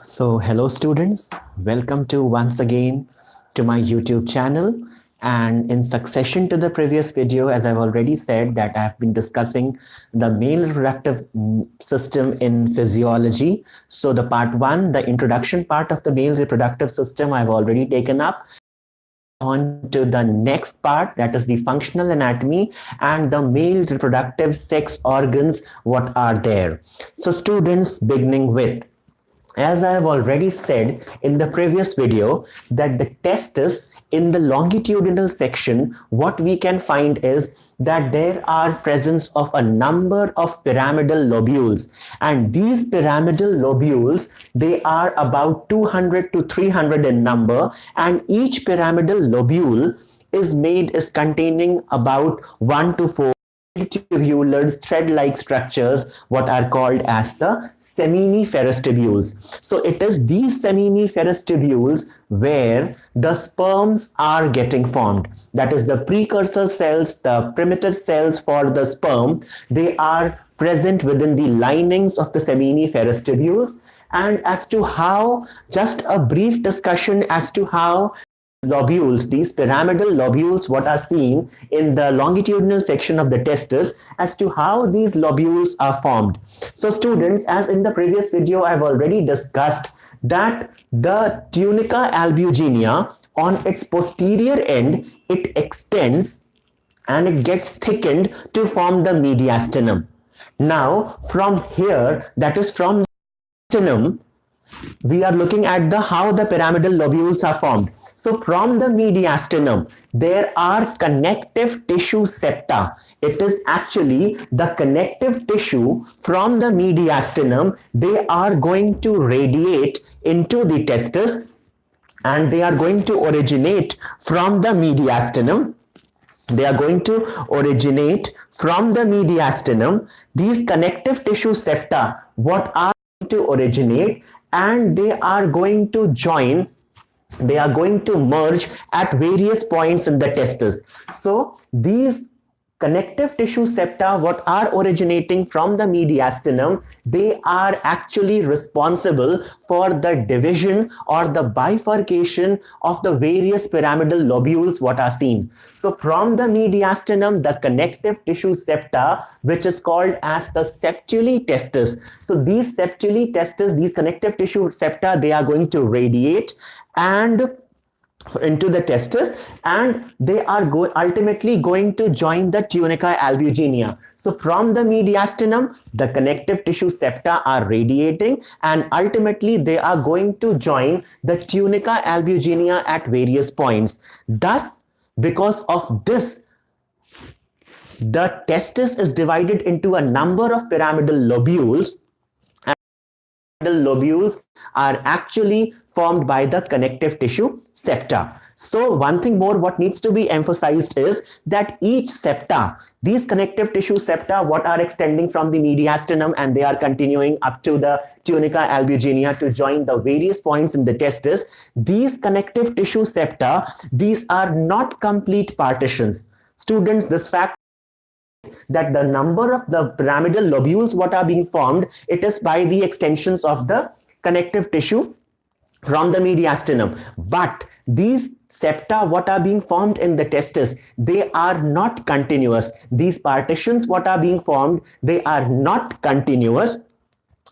So, hello students, welcome to once again to my YouTube channel. And in succession to the previous video, as I've already said, that I've been discussing the male reproductive system in physiology. So the part one, the introduction part of the male reproductive system, I've already taken up. On to the next part, that is the functional anatomy and the male reproductive sex organs, what are there. So students, beginning with, as I have already said in the previous video, that the testis in the longitudinal section, what we can find is that there are presence of a number of pyramidal lobules, and these pyramidal lobules, they are about 200 to 300 in number, and each pyramidal lobule is containing about 1 to 4 tubular thread-like structures, what are called as the seminiferous tubules. So it is these seminiferous tubules where the sperms are getting formed. That is the precursor cells, the primitive cells for the sperm, they are present within the linings of the seminiferous tubules. And as to how, just a brief discussion as to how lobules, these pyramidal lobules, what are seen in the longitudinal section of the testis, as to how these lobules are formed. So students, as in the previous video, I've already discussed that the tunica albuginea, on its posterior end, it extends and it gets thickened to form the mediastinum. Now, from here, that is from the mediastinum, we are looking at the how the pyramidal lobules are formed. So from the mediastinum, there are connective tissue septa. It is actually the connective tissue from the mediastinum. They are going to radiate into the testis, and they are going to originate from the mediastinum. They are going to originate from the mediastinum. These connective tissue septa, what are to originate, and they are going to join, they are going to merge at various points in the testis. So these connective tissue septa, what are originating from the mediastinum, they are actually responsible for the division or the bifurcation of the various pyramidal lobules what are seen. So from the mediastinum, the connective tissue septa, which is called as the septulae testis. So these septulae testis, these connective tissue septa, they are going to radiate and into the testis, and they are ultimately going to join the tunica albuginea. So from the mediastinum, the connective tissue septa are radiating, and ultimately they are going to join the tunica albuginea at various points. Thus, because of this, the testis is divided into a number of pyramidal lobules. Lobules are actually formed by the connective tissue septa. So one thing more what needs to be emphasized is that each septa, these connective tissue septa, what are extending from the mediastinum and they are continuing up to the tunica albuginea to join the various points in the testis, these connective tissue septa, these are not complete partitions. Students, this fact that the number of the pyramidal lobules what are being formed, it is by the extensions of the connective tissue from the mediastinum. But these septa what are being formed in the testis, they are not continuous. These partitions what are being formed, they are not continuous.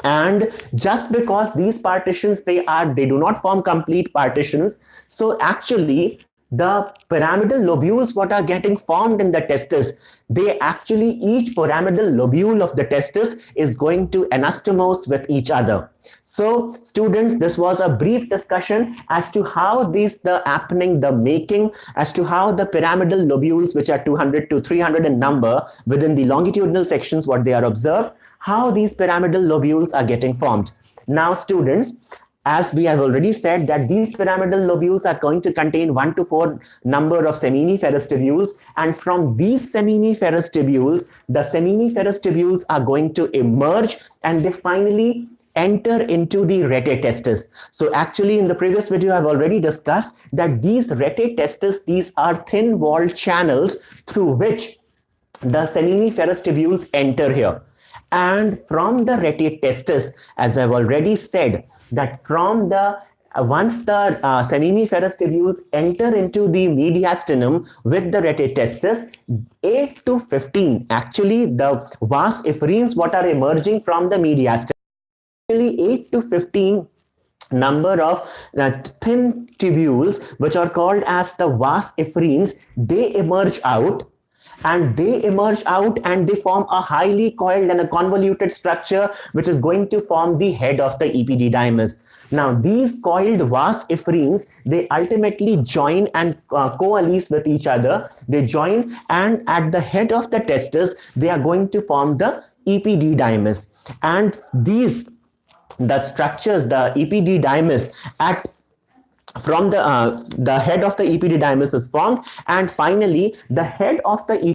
And just because these partitions they do not form complete partitions, so actually the pyramidal lobules what are getting formed in the testis, they actually, each pyramidal lobule of the testis is going to anastomose with each other. So students, this was a brief discussion as to how the making, as to how the pyramidal lobules, which are 200 to 300 in number within the longitudinal sections, what they are observed, how these pyramidal lobules are getting formed. Now students, as we have already said that these pyramidal lobules are going to contain 1 to 4 number of seminiferous tubules, and from these seminiferous tubules, the seminiferous tubules are going to emerge and they finally enter into the rete testis. So actually in the previous video I've already discussed that these rete testis, these are thin walled channels through which the seminiferous tubules enter here. And from the rete testis, as I've already said, that from the once the seminiferous tubules enter into the mediastinum with the rete testis, 8 to 15, actually the vas efferents what are emerging from the mediastinum, actually 8 to 15 number of thin tubules which are called as the vas efferents, they emerge out, and they form a highly coiled and a convoluted structure which is going to form the head of the epididymis. Now these coiled vas efferents, they ultimately join and coalesce with each other. They join, and at the head of the testis they are going to form the epididymis. And these, the structures, the epididymis, at from the head of the epididymis is formed, and finally the head of the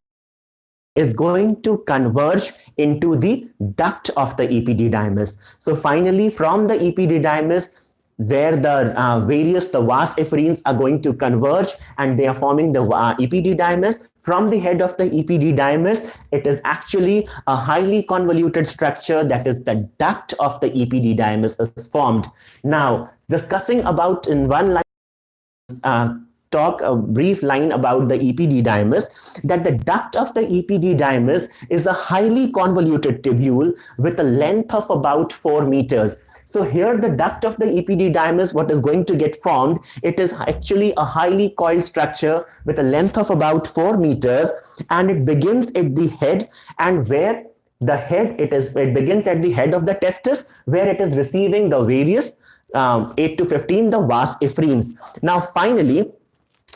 is going to converge into the duct of the epididymis. So finally, from the epididymis, where the the vas efferents are going to converge and they are forming the epididymis. From the head of the epididymis, it is actually a highly convoluted structure, that is the duct of the epididymis is formed. Now, discussing about in one line, talk a brief line about the epididymis, that the duct of the epididymis is a highly convoluted tubule with a length of about 4 meters. So here the duct of the epididymis, what is going to get formed, it is actually a highly coiled structure with a length of about 4 meters, and it begins at the head, and where the head, it begins at the head of the testis, where it is receiving the various 8 to 15 the vas efferents. Now finally,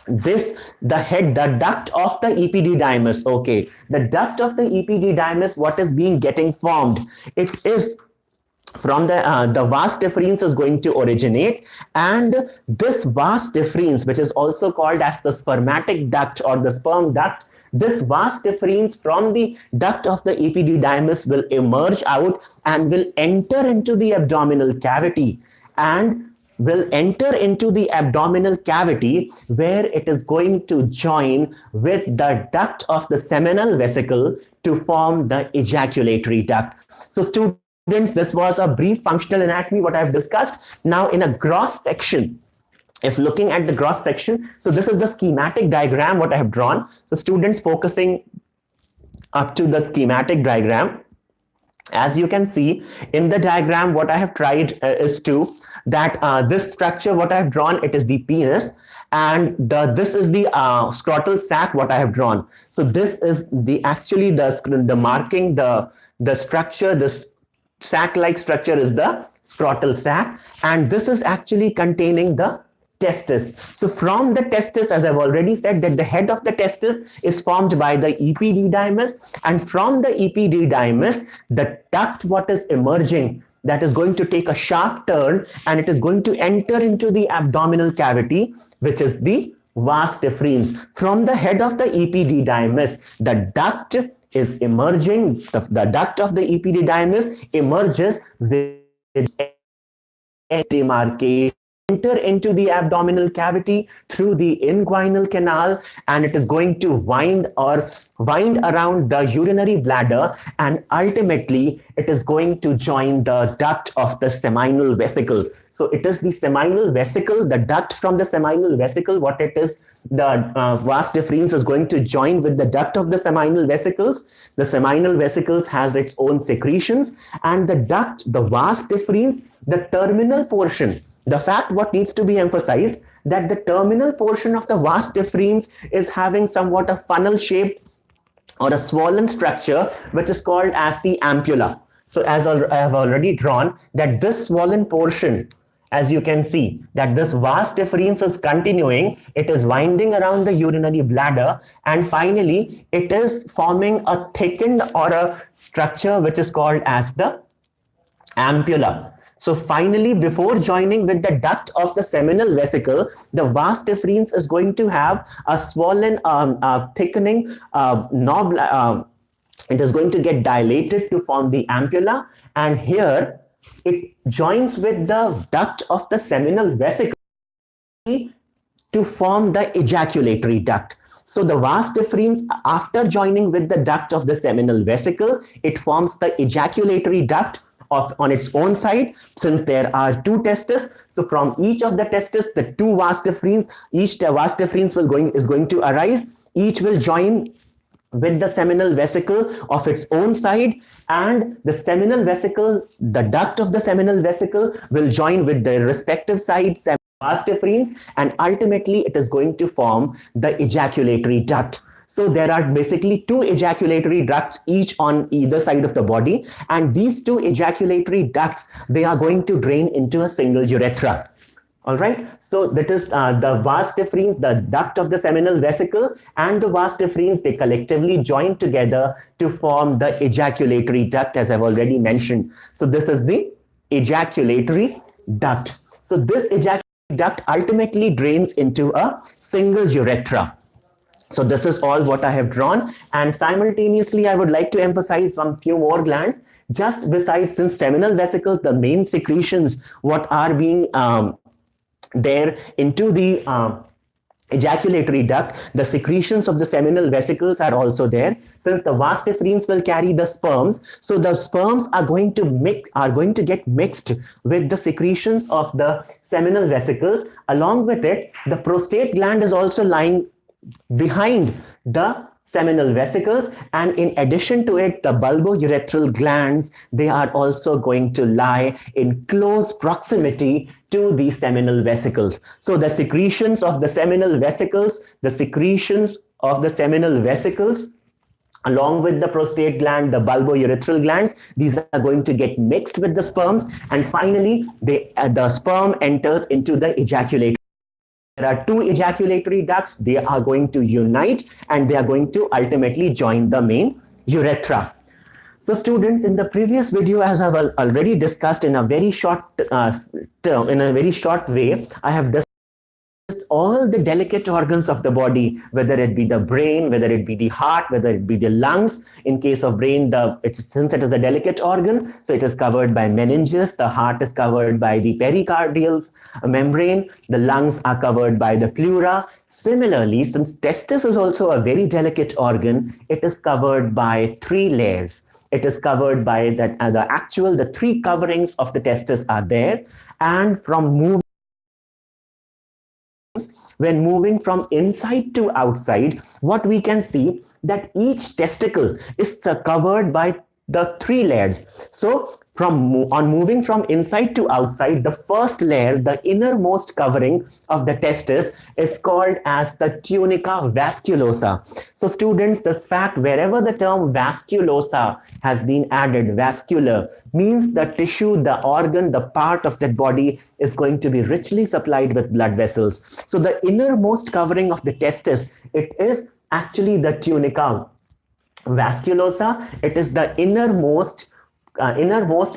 the duct of the epididymis, okay, the duct of the epididymis, what is being getting formed, it is from the vas deferens is going to originate, and this vas deferens, which is also called as the spermatic duct or the sperm duct, this vas deferens from the duct of the epididymis will emerge out and will enter into the abdominal cavity, and will enter into the abdominal cavity, where it is going to join with the duct of the seminal vesicle to form the ejaculatory duct. So students, this was a brief functional anatomy what I've discussed. Now in a gross section, if looking at the gross section, so this is the schematic diagram what I have drawn. So students, focusing up to the schematic diagram, as you can see in the diagram, what I have tried is to that this structure what I have drawn, it is the penis, and this is the scrotal sac what I have drawn. So this is the actually the marking the structure, this sac-like structure is the scrotal sac, and this is actually containing the testis. So from the testis, as I've already said, that the head of the testis is formed by the epididymis, and from the epididymis, the duct what is emerging, that is going to take a sharp turn, and it is going to enter into the abdominal cavity, which is the vas deferens. From the head of the epididymis, the duct is emerging, the duct of the epididymis emerges with a demarcation, enter into the abdominal cavity through the inguinal canal, and it is going to wind around the urinary bladder, and ultimately it is going to join the duct of the seminal vesicle. So it is the seminal vesicle, the duct from the seminal vesicle, what it is, the vas deferens is going to join with the duct of the seminal vesicles. The seminal vesicles has its own secretions, and the duct, the vas deferens, the terminal portion, the fact what needs to be emphasized, that the terminal portion of the vas deferens is having somewhat a funnel shaped or a swollen structure, which is called as the ampulla. So as I have already drawn, that this swollen portion, as you can see, that this vas deferens is continuing, it is winding around the urinary bladder, and finally it is forming a thickened or a structure which is called as the ampulla. So finally, before joining with the duct of the seminal vesicle, the vas deferens is going to have a swollen, thickening knob. It is going to get dilated to form the ampulla, and here it joins with the duct of the seminal vesicle to form the ejaculatory duct. So the vas deferens, after joining with the duct of the seminal vesicle, it forms the ejaculatory duct on its own side, since there are two testes. So from each of the testes, the two vas deferens, each vas deferens is going to arise. Each will join with the seminal vesicle of its own side, and the seminal vesicle, the duct of the seminal vesicle, will join with the respective side vas deferens, and ultimately it is going to form the ejaculatory duct. So there are basically two ejaculatory ducts, each on either side of the body, and these two ejaculatory ducts, they are going to drain into a single urethra. All right, so that is the vas deferens, the duct of the seminal vesicle, and the vas deferens, they collectively join together to form the ejaculatory duct, as I've already mentioned. So this is the ejaculatory duct. So this ejaculatory duct ultimately drains into a single urethra. So this is all what I have drawn, and simultaneously I would like to emphasize some few more glands. Just besides, since seminal vesicles, the main secretions what are being there into the ejaculatory duct, the secretions of the seminal vesicles are also there. Since the vas deferens will carry the sperms, so the sperms are going to get mixed with the secretions of the seminal vesicles. Along with it, the prostate gland is also lying behind the seminal vesicles, and in addition to it, the bulbourethral glands, they are also going to lie in close proximity to the seminal vesicles. So the secretions of the seminal vesicles, along with the prostate gland, the bulbourethral glands, these are going to get mixed with the sperms, and finally the sperm enters into the ejaculatory. There are two ejaculatory ducts, they are going to unite and they are going to ultimately join the main urethra. So students, in the previous video, as I've already discussed in a very short way, I have discussed all the delicate organs of the body, whether it be the brain, whether it be the heart, whether it be the lungs. In case of brain, since it is a delicate organ, so it is covered by meninges. The heart is covered by the pericardial membrane. The lungs are covered by the pleura. Similarly, since testis is also a very delicate organ, it is covered by three layers. It is covered by the three coverings of the testis are there, and when moving from inside to outside, what we can see that each testicle is covered by the three layers. So moving from inside to outside, the first layer, the innermost covering of the testis, is called as the tunica vasculosa. So students, this fact, wherever the term vasculosa has been added, vascular means the tissue, the organ, the part of that body is going to be richly supplied with blood vessels. So the innermost covering of the testis, it is actually the tunica vasculosa. It is the innermost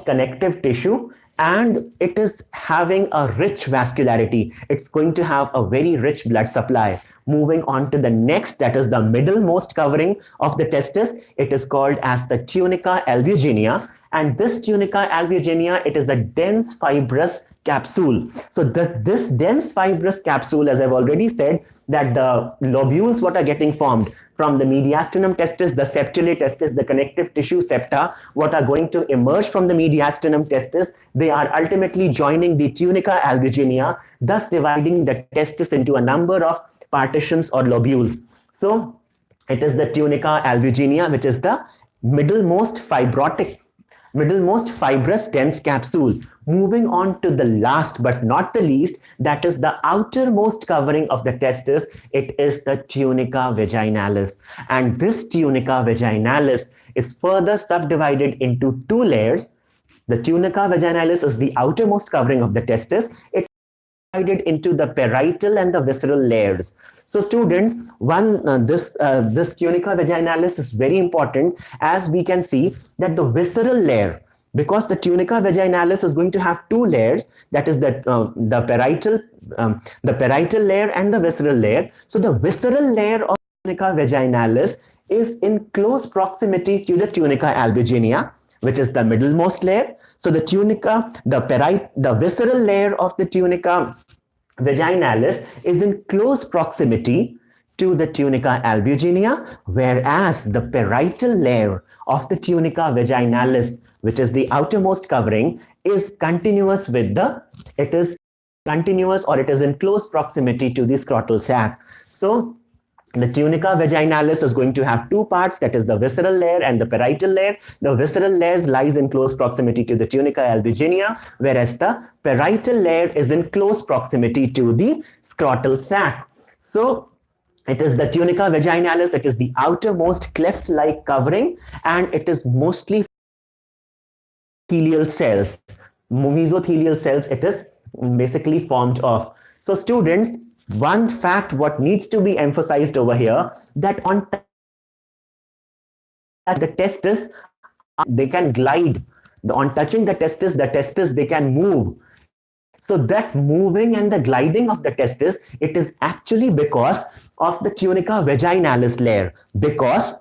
connective tissue, and it is having a rich vascularity. It's going to have a very rich blood supply. Moving on to the next, that is the middlemost covering of the testis. It is called as the tunica albuginea, and this tunica albuginea, it is a dense fibrous capsule. So this dense fibrous capsule, as I've already said, that the lobules what are getting formed from the mediastinum testis, the septulae testis, the connective tissue septa, what are going to emerge from the mediastinum testis, they are ultimately joining the tunica albuginea, thus dividing the testis into a number of partitions or lobules. So it is the tunica albuginea, which is the middlemost fibrous dense capsule. Moving on to the last but not the least, that is the outermost covering of the testis. It is the tunica vaginalis, and this tunica vaginalis is further subdivided into two layers. The tunica vaginalis is the outermost covering of the testis. It is divided into the parietal and the visceral layers. So students, this tunica vaginalis is very important, as we can see that the visceral layer, because the tunica vaginalis is going to have two layers, that is the parietal layer and the visceral layer. So the visceral layer of tunica vaginalis is in close proximity to the tunica albuginea, which is the middlemost layer. So the visceral layer of the tunica vaginalis is in close proximity to the tunica albuginea, whereas the parietal layer of the tunica vaginalis, which is the outermost covering, is continuous with the, it is continuous or it is in close proximity to the scrotal sac. So the tunica vaginalis is going to have two parts, that is the visceral layer and the parietal layer. The visceral layer lies in close proximity to the tunica albuginea, whereas the parietal layer is in close proximity to the scrotal sac. So it is the tunica vaginalis, it is the outermost cleft-like covering, and it is mostly mesothelial cells. Mesothelial cells it is basically formed of. So students, one fact what needs to be emphasized over here, that on the testis, they can glide. On touching the testis they can move. So that moving and the gliding of the testis, it is actually because of the tunica vaginalis layer, because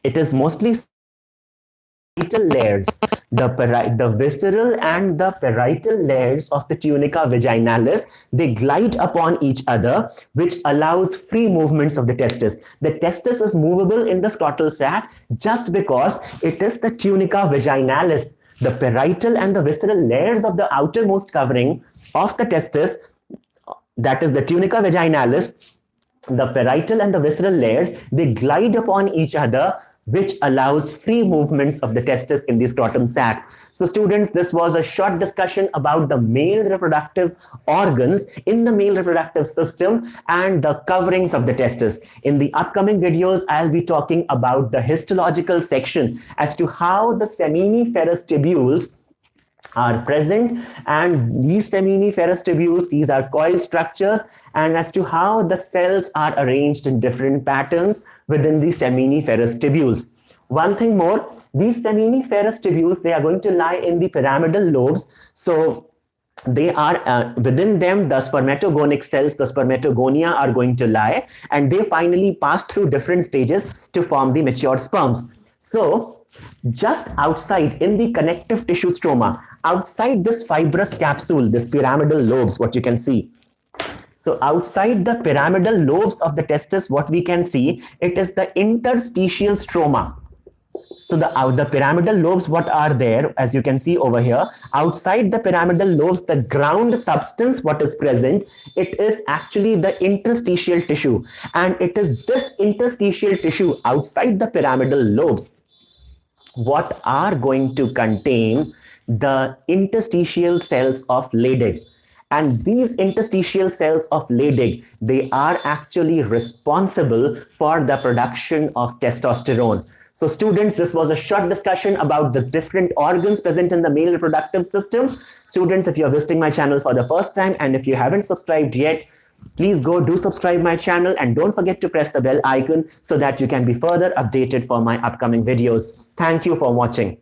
it is mostly layers. The visceral and the parietal layers of the tunica vaginalis, they glide upon each other, which allows free movements of the testis. The testis is movable in the scrotal sac just because it is the tunica vaginalis. The parietal and the visceral layers of the outermost covering of the testis, that is the tunica vaginalis, the parietal and the visceral layers, they glide upon each other, which allows free movements of the testis in the scrotum sac. So students, this was a short discussion about the male reproductive organs in the male reproductive system and the coverings of the testis. In the upcoming videos, I'll be talking about the histological section as to how the seminiferous tubules are present, and these seminiferous tubules, these are coil structures, and as to how the cells are arranged in different patterns within the seminiferous tubules. One thing more, these seminiferous tubules, they are going to lie in the pyramidal lobes. So they are within them, the spermatogonic cells, the spermatogonia are going to lie, and they finally pass through different stages to form the mature sperms. So just outside in the connective tissue stroma, outside this fibrous capsule, this pyramidal lobes, what you can see. So outside the pyramidal lobes of the testis, what we can see, it is the interstitial stroma. So the pyramidal lobes, what are there, as you can see over here, outside the pyramidal lobes, the ground substance what is present, it is actually the interstitial tissue, and it is this interstitial tissue outside the pyramidal lobes what are going to contain the interstitial cells of Leydig. And these interstitial cells of Leydig, they are actually responsible for the production of testosterone. So students, this was a short discussion about the different organs present in the male reproductive system. Students, if you're visiting my channel for the first time and if you haven't subscribed yet, please go do subscribe my channel and don't forget to press the bell icon so that you can be further updated for my upcoming videos. Thank you for watching.